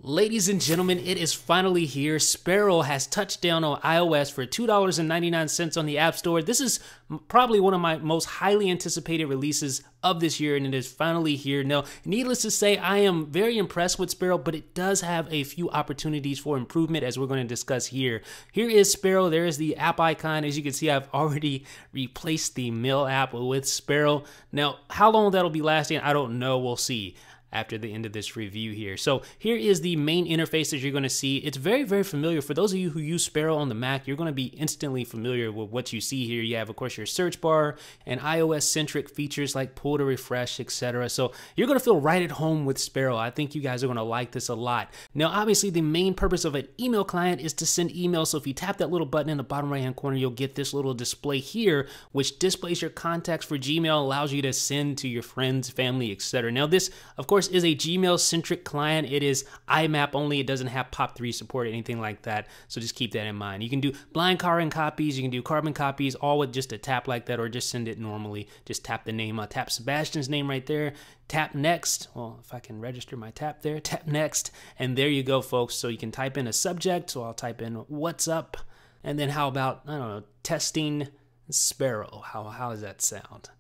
Ladies and gentlemen, it is finally here. Sparrow has touched down on iOS for $2.99 on the App Store. This is probably one of my most highly anticipated releases of this year, and it is finally here. Now, needless to say, I am very impressed with Sparrow, but it does have a few opportunities for improvement, as we're going to discuss here. Here is Sparrow. There is the app icon. As you can see, I've already replaced the Mail app with Sparrow. Now, how long that'll be lasting, I don't know. We'll see after the end of this review here. So here is the main interface that you're going to see. It's very, very familiar. For those of you who use Sparrow on the Mac, you're going to be instantly familiar with what you see here. You have, of course, your search bar and iOS-centric features like pull to refresh, etc. So you're going to feel right at home with Sparrow. I think you guys are going to like this a lot. Now, obviously, the main purpose of an email client is to send emails. So if you tap that little button in the bottom right-hand corner, you'll get this little display here, which displays your contacts for Gmail, allows you to send to your friends, family, etc. Now, this, of course, is a Gmail-centric client. It is IMAP only. It doesn't have POP3 support or anything like that, so just keep that in mind. You can do blind carbon copies, you can do carbon copies, all with just a tap like that, or just send it normally. Just tap the name. Tap Sebastian's name right there. Tap next. Well, if I can register my tap there, tap next, and there you go, folks. So you can type in a subject, so I'll type in what's up, and then how about, I don't know, testing Sparrow. How does that sound?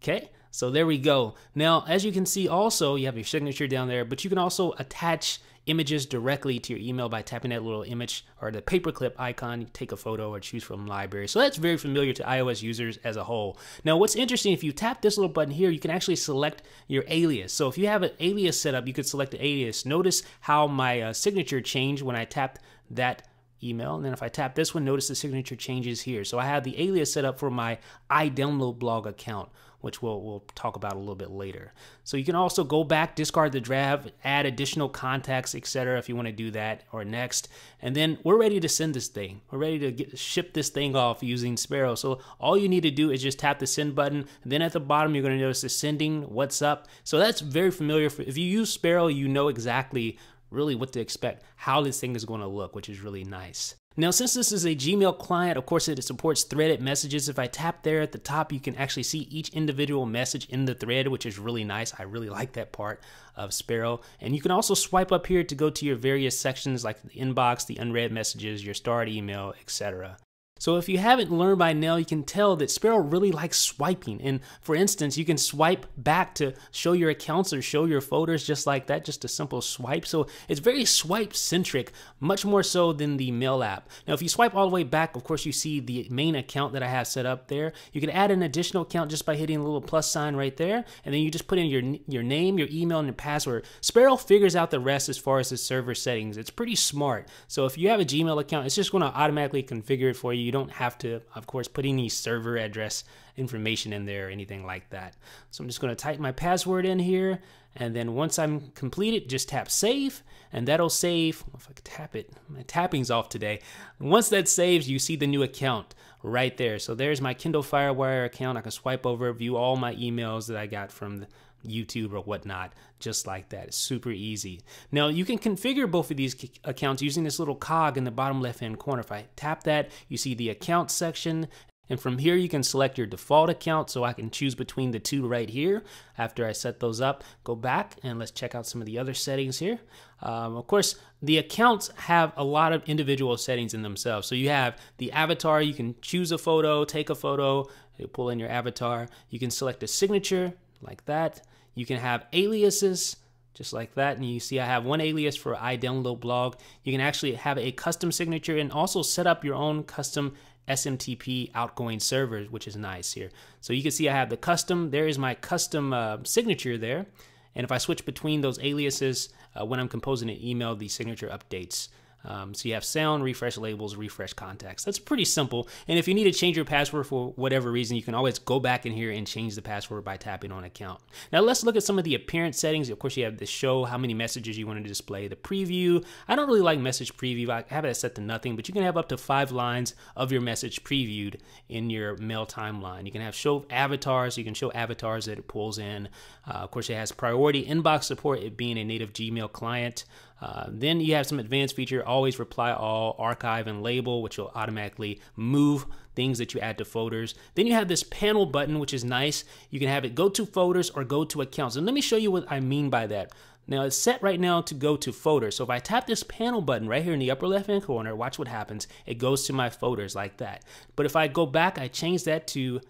Okay, so there we go. Now, as you can see also, you have your signature down there, but you can also attach images directly to your email by tapping that little image or the paperclip icon. You take a photo or choose from library. So that's very familiar to iOS users as a whole. Now, what's interesting, if you tap this little button here, you can actually select your alias. So if you have an alias set up, you could select the alias. Notice how my signature changed when I tapped that email, and then if I tap this one, notice the signature changes here. So I have the alias set up for my iDownloadBlog account, which we'll talk about a little bit later. So you can also go back, discard the draft, add additional contacts, etc. if you want to do that, or next. And then we're ready to send this thing. We're ready to ship this thing off using Sparrow. So all you need to do is just tap the send button. And then at the bottom, you're going to notice the sending, what's up. So that's very familiar. If you use Sparrow, you know exactly really what to expect, how this thing is going to look, which is really nice. Now, since this is a Gmail client, of course, it supports threaded messages. If I tap there at the top, you can actually see each individual message in the thread, which is really nice. I really like that part of Sparrow. And you can also swipe up here to go to your various sections like the inbox, the unread messages, your starred email, etc. So if you haven't learned by now, you can tell that Sparrow really likes swiping. And for instance, you can swipe back to show your accounts or show your folders just like that, just a simple swipe. So it's very swipe-centric, much more so than the Mail app. Now, if you swipe all the way back, of course, you see the main account that I have set up there. You can add an additional account just by hitting the little plus sign right there. And then you just put in your name, your email, and your password. Sparrow figures out the rest as far as the server settings. It's pretty smart. So if you have a Gmail account, it's just going to automatically configure it for you. You don't have to, of course, put any server address information in there or anything like that. So I'm just going to type my password in here, and then once I'm completed, just tap save, and that'll save. If I could tap it, my tapping's off today. Once that saves, you see the new account right there. So there's my Kindle Firewire account. I can swipe over, view all my emails that I got from YouTube or whatnot, just like that. It's super easy. Now, you can configure both of these accounts using this little cog in the bottom left-hand corner. If I tap that, you see the account section, and from here you can select your default account, so I can choose between the two right here. After I set those up, go back and let's check out some of the other settings here. Of course, the accounts have a lot of individual settings in themselves. So you have the avatar. You can choose a photo, take a photo, you pull in your avatar. You can select a signature like that. You can have aliases just like that, and you see I have one alias for iDownloadBlog. You can actually have a custom signature and also set up your own custom SMTP outgoing servers, which is nice here. So you can see I have the custom. There is my custom signature there, and if I switch between those aliases when I'm composing an email, the signature updates. So you have sound, refresh labels, refresh contacts. That's pretty simple. And if you need to change your password for whatever reason, you can always go back in here and change the password by tapping on account. Now let's look at some of the appearance settings. Of course, you have the show, how many messages you want to display, the preview. I don't really like message preview. I have it set to nothing, but you can have up to 5 lines of your message previewed in your mail timeline. You can have show avatars. You can show avatars that it pulls in. Of course, it has priority inbox support, it being a native Gmail client. Then you have some advanced feature, always reply all, archive, and label, which will automatically move things that you add to folders. Then you have this panel button, which is nice. You can have it go to folders or go to accounts. And let me show you what I mean by that. Now it's set right now to go to folders. So if I tap this panel button right here in the upper left hand corner, watch what happens. It goes to my folders like that. But if I go back, I change that to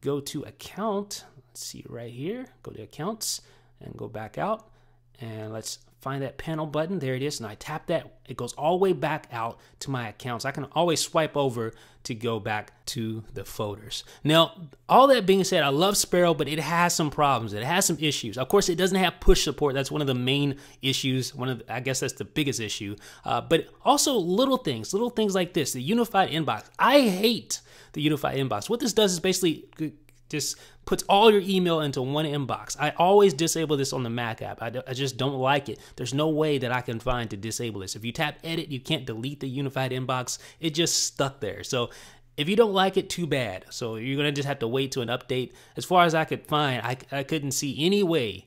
go to account. Let's see right here, go to accounts and go back out. And let's find that panel button. There it is. And I tap that. It goes all the way back out to my accounts. I can always swipe over to go back to the folders. Now, all that being said, I love Sparrow, but it has some problems. It has some issues. Of course, it doesn't have push support. That's one of the main issues. I guess that's the biggest issue. But also little things like this, the unified inbox. I hate the unified inbox. What this does is basically just puts all your email into one inbox. I always disable this on the Mac app. I just don't like it. There's no way that I can find to disable this. If you tap edit, you can't delete the unified inbox. It just stuck there. So if you don't like it, too bad. So you're going to just have to wait to an update. As far as I could find, I couldn't see any way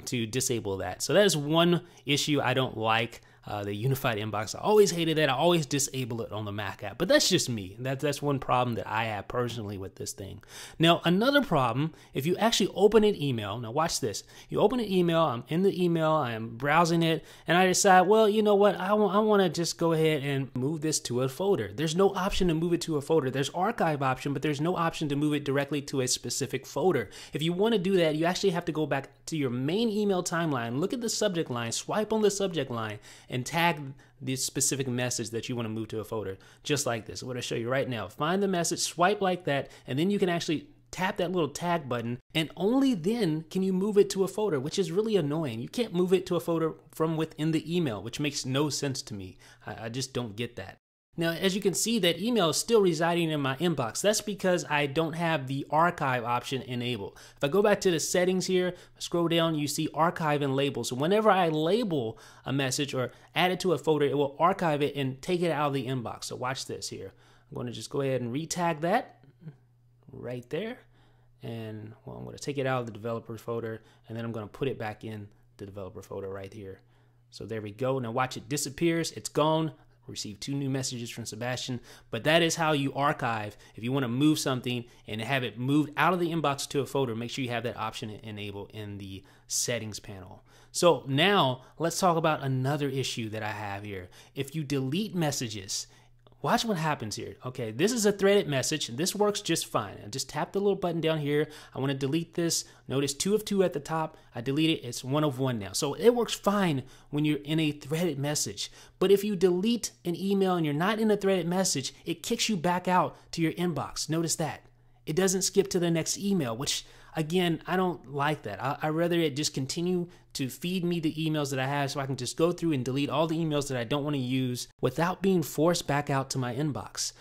to disable that. So that is one issue I don't like. The unified inbox. I always hated that. I always disable it on the Mac app, but that's just me. That's one problem that I have personally with this thing. Now, another problem, if you actually open an email, now watch this. You open an email, I'm in the email, I'm browsing it, and I decide, well, you know what? I want to just go ahead and move this to a folder. There's no option to move it to a folder. There's archive option, but there's no option to move it directly to a specific folder. If you want to do that, you actually have to go back to your main email timeline, look at the subject line, swipe on the subject line, and tag this specific message that you want to move to a folder, just like this. I'm going to show you right now. Find the message, swipe like that, and then you can actually tap that little tag button, and only then can you move it to a folder, which is really annoying. You can't move it to a folder from within the email, which makes no sense to me. I just don't get that. Now, as you can see, that email is still residing in my inbox. That's because I don't have the archive option enabled. If I go back to the settings here, scroll down, you see archive and label. So whenever I label a message or add it to a folder, it will archive it and take it out of the inbox. So watch this here. I'm going to just go ahead and retag that right there. And well, I'm going to take it out of the developer folder, and then I'm going to put it back in the developer folder right here. So there we go. Now watch it disappears. It's gone. Received 2 new messages from Sebastian, but that is how you archive. If you want to move something and have it moved out of the inbox to a folder, make sure you have that option enabled in the settings panel. So now let's talk about another issue that I have here. If you delete messages, watch what happens here. Okay, this is a threaded message. This works just fine. I just tap the little button down here. I want to delete this. Notice 2 of 2 at the top. I delete it. It's 1 of 1 now. So it works fine when you're in a threaded message. But if you delete an email and you're not in a threaded message, it kicks you back out to your inbox. Notice that. It doesn't skip to the next email, which again, I don't like that. I'd rather it just continue to feed me the emails that I have so I can just go through and delete all the emails that I don't want to use without being forced back out to my inbox.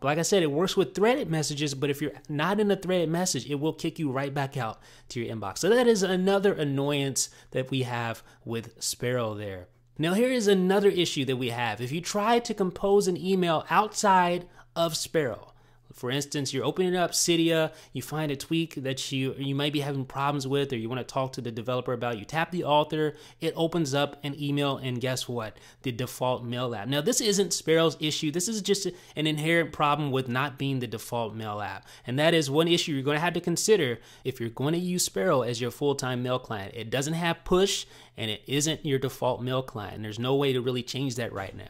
Like I said, it works with threaded messages, but if you're not in a threaded message, it will kick you right back out to your inbox. So that is another annoyance that we have with Sparrow there. Now here is another issue that we have. If you try to compose an email outside of Sparrow, for instance, you're opening up Cydia, you find a tweak that you might be having problems with, or you want to talk to the developer about, you tap the author, it opens up an email, and guess what? The default mail app. Now, this isn't Sparrow's issue. This is just an inherent problem with not being the default mail app. And that is one issue you're going to have to consider if you're going to use Sparrow as your full-time mail client. It doesn't have push, and it isn't your default mail client. And there's no way to really change that right now.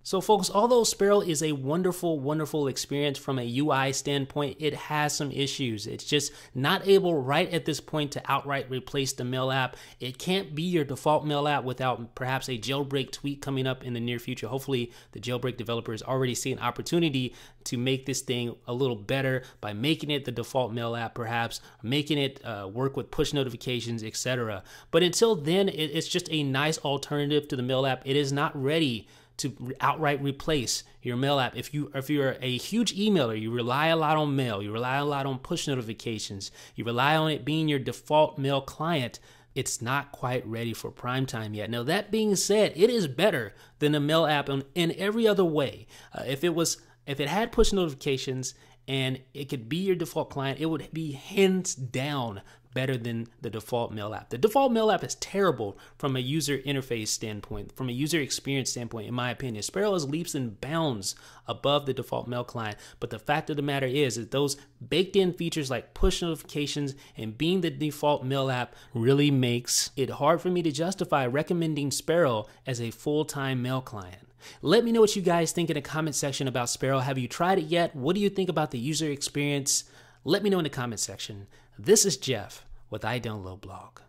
So folks, although Sparrow is a wonderful, wonderful experience from a UI standpoint, it has some issues. It's just not able right at this point to outright replace the mail app. It can't be your default mail app without perhaps a jailbreak tweak coming up in the near future. Hopefully the jailbreak developers already see an opportunity to make this thing a little better by making it the default mail app, perhaps making it work with push notifications, etc. But until then, it's just a nice alternative to the mail app. It is not ready to outright replace your mail app. If you're a huge emailer, you rely a lot on mail, you rely a lot on push notifications, you rely on it being your default mail client, it's not quite ready for prime time yet. Now that being said, it is better than a mail app in every other way. If it had push notifications and it could be your default client, it would be hands down better than the default mail app. The default mail app is terrible from a user interface standpoint, from a user experience standpoint, in my opinion. Sparrow is leaps and bounds above the default mail client, but the fact of the matter is that those baked in features like push notifications and being the default mail app really makes it hard for me to justify recommending Sparrow as a full-time mail client. Let me know what you guys think in the comment section about Sparrow. Have you tried it yet? What do you think about the user experience? Let me know in the comment section. This is Jeff with I Download Blog.